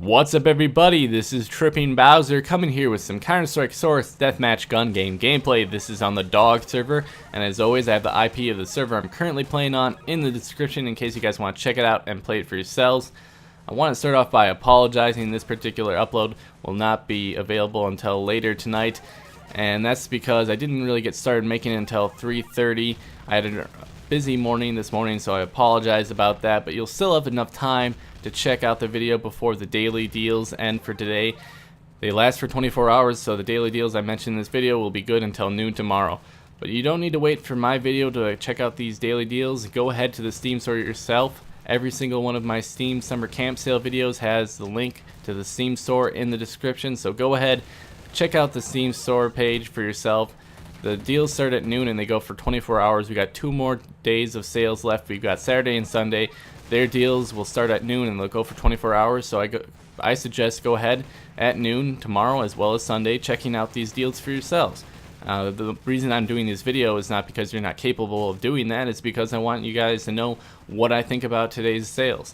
What's up, everybody? This is Tripping Bowser coming here with some Counter-Strike Source Deathmatch gun game gameplay. This is on the Dogz server, and as always, I have the IP of the server I'm currently playing on in the description in case you guys want to check it out and play it for yourselves. I want to start off by apologizing. This particular upload will not be available until later tonight, and that's because I didn't really get started making it until 3:30. I had a busy morning this morning, so I apologize about that, but you'll still have enough time to check out the video before the daily deals end for today. They last for 24 hours, so the daily deals I mentioned in this video will be good until noon tomorrow. But you don't need to wait for my video to check out these daily deals. Go ahead to the Steam store yourself. Every single one of my Steam Summer Camp Sale videos has the link to the Steam store in the description, so go ahead, check out the Steam store page for yourself. The deals start at noon and they go for 24 hours. We got 2 more days of sales left. We've got Saturday and Sunday. Their deals will start at noon and they'll go for 24 hours. So I suggest go ahead at noon tomorrow as well as Sunday checking out these deals for yourselves. The reason I'm doing this video is not because you're not capable of doing that. It's because I want you guys to know what I think about today's sales.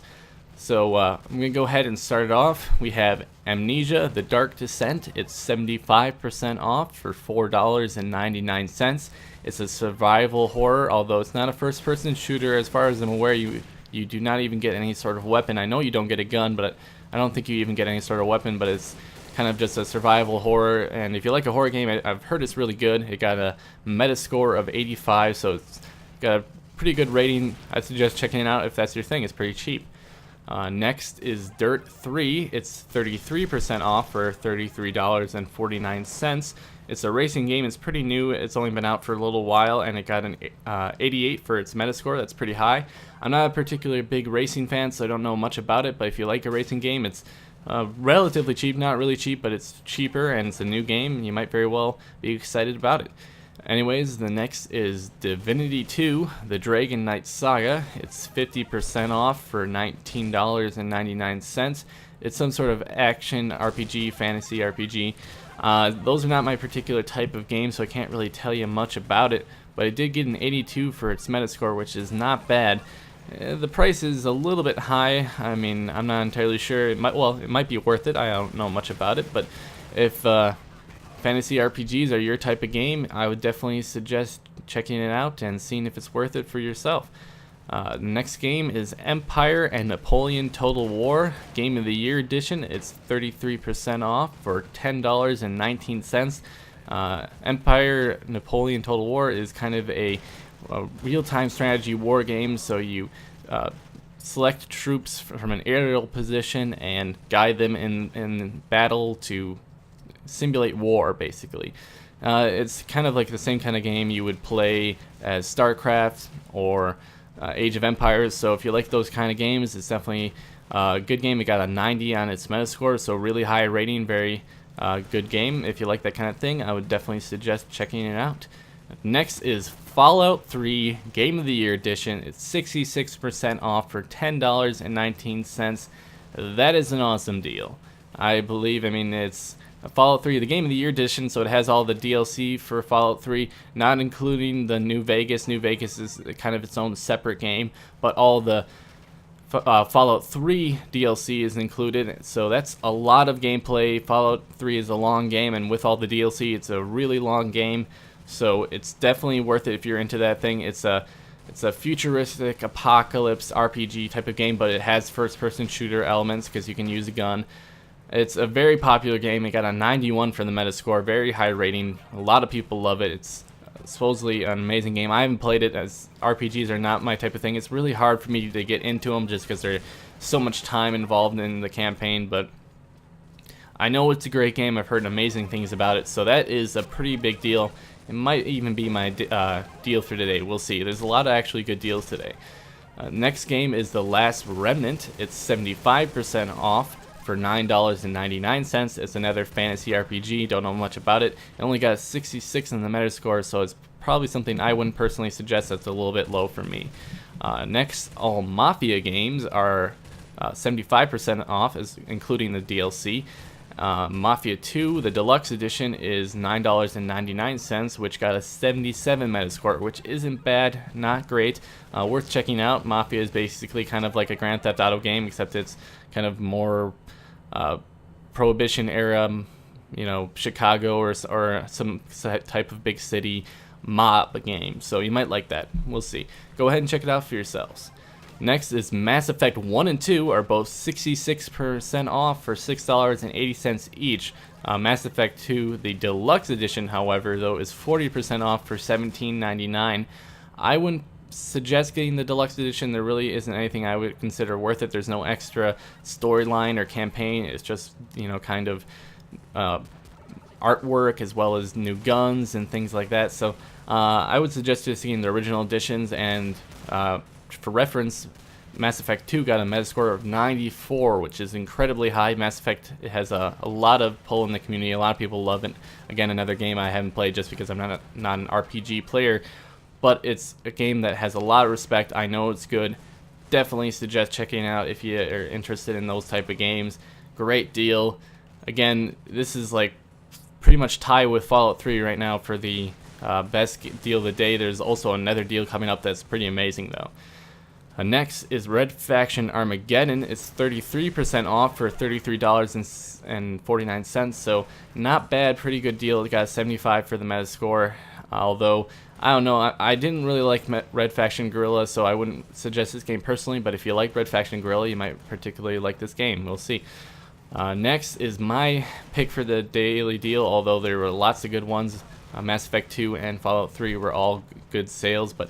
So I'm going to go ahead and start it off. We have Amnesia: The Dark Descent. It's 75% off for $4.99. It's a survival horror, although it's not a first-person shooter. As far as I'm aware, you do not even get any sort of weapon. I know you don't get a gun, but I don't think you even get any sort of weapon, but it's kind of just a survival horror. And if you like a horror game, I've heard it's really good. It got a Metascore of 85, so it's got a pretty good rating. I suggest checking it out if that's your thing. It's pretty cheap. Next is Dirt 3. It's 33% off for $33.49. It's a racing game. It's pretty new. It's only been out for a little while, and it got an 88 for its Metascore. That's pretty high. I'm not a particularly big racing fan, so I don't know much about it, but if you like a racing game, it's relatively cheap. Not really cheap, but it's cheaper, and it's a new game. You might very well be excited about it. Anyways, the next is Divinity 2, The Dragon Knight Saga. It's 50% off for $19.99. It's some sort of action RPG, fantasy RPG. Those are not my particular type of game, so I can't really tell you much about it, but it did get an 82 for its Metascore, which is not bad. The price is a little bit high. I mean, I'm not entirely sure. It might be worth it. I don't know much about it, but if fantasy RPGs are your type of game, I would definitely suggest checking it out and seeing if it's worth it for yourself. The next game is Empire and Napoleon Total War Game of the Year Edition. It's 33% off for $10.19. Empire Napoleon Total War is kind of a real-time strategy war game, so you select troops from an aerial position and guide them in battle to simulate war, basically. It's kind of like the same kind of game you would play as StarCraft or Age of Empires, so if you like those kind of games, it's definitely a good game. It got a 90 on its Metascore, so really high rating, very good game. If you like that kind of thing, I would definitely suggest checking it out. Next is Fallout 3 Game of the Year Edition. It's 66% off for $10.19. That is an awesome deal. I mean, it's Fallout 3, the Game of the Year Edition, so it has all the DLC for Fallout 3, not including the New Vegas. New Vegas is kind of its own separate game, but all the Fallout 3 DLC is included, so that's a lot of gameplay. Fallout 3 is a long game, and with all the DLC, it's a really long game, so it's definitely worth it if you're into that thing. It's a futuristic apocalypse RPG type of game, but it has first-person shooter elements because you can use a gun. It's a very popular game. It got a 91 for the Metascore, very high rating. A lot of people love it. It's supposedly an amazing game. I haven't played it, as RPGs are not my type of thing. It's really hard for me to get into them just because there's so much time involved in the campaign, but I know it's a great game. I've heard amazing things about it, so that is a pretty big deal. It might even be my deal for today. We'll see. There's a lot of actually good deals today. Next game is The Last Remnant. It's 75% off for $9.99. It's another fantasy RPG. Don't know much about it. It only got a 66 in the Metascore, so it's probably something I wouldn't personally suggest. That's a little bit low for me. Next, all Mafia games are 75% off, including the DLC. Mafia 2, the Deluxe Edition, is $9.99, which got a 77 Metascore, which isn't bad, not great. Worth checking out. Mafia is basically kind of like a Grand Theft Auto game, except it's kind of more Prohibition era, Chicago or some type of big city mob game. So you might like that. We'll see. Go ahead and check it out for yourselves. Next is Mass Effect 1 and 2 are both 66% off for $6.80 each. Mass Effect 2, the deluxe edition, however, though, is 40% off for $17.99. I wouldn't suggest getting the deluxe edition. There really isn't anything I would consider worth it. There's no extra storyline or campaign. It's just, kind of artwork as well as new guns and things like that. So I would suggest just seeing the original editions, and for reference, Mass Effect 2 got a Metascore of 94, which is incredibly high. Mass Effect has a lot of pull in the community. A lot of people love it. Again, another game I haven't played just because I'm not an RPG player, but it's a game that has a lot of respect. I know it's good. Definitely suggest checking it out if you are interested in those type of games. Great deal. Again, this is like pretty much tied with Fallout 3 right now for the best deal of the day. There's also another deal coming up that's pretty amazing though. Next is Red Faction Armageddon. It's 33% off for $33.49, so not bad, pretty good deal. It got a 75 for the Metascore, although I don't know, I didn't really like Red Faction Guerrilla, so I wouldn't suggest this game personally, but if you like Red Faction Guerrilla, you might particularly like this game. We'll see. Next is my pick for the daily deal, although there were lots of good ones. Mass Effect 2 and Fallout 3 were all good sales, but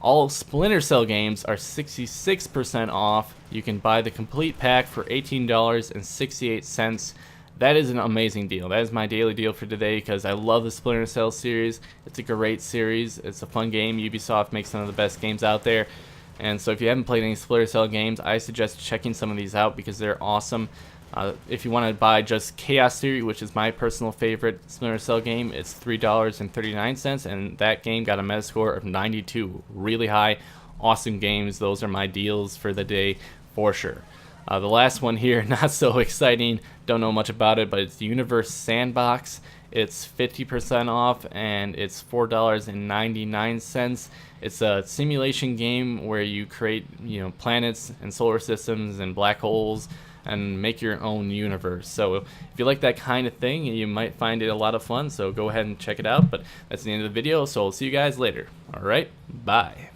all Splinter Cell games are 66% off. You can buy the complete pack for $18.68. That is an amazing deal. That is my daily deal for today because I love the Splinter Cell series. It's a great series. It's a fun game. Ubisoft makes some of the best games out there. And so if you haven't played any Splinter Cell games, I suggest checking some of these out because they're awesome. If you want to buy just Chaos Theory, which is my personal favorite Splinter Cell game, it's $3.39, and that game got a Metascore of 92. Really high, awesome games. Those are my deals for the day for sure. The last one here, not so exciting, don't know much about it, but it's the Universe Sandbox. It's 50% off, and it's $4.99. It's a simulation game where you create, planets and solar systems and black holes and make your own universe. So if you like that kind of thing, you might find it a lot of fun, so go ahead and check it out. But that's the end of the video, so I'll see you guys later. Alright, bye.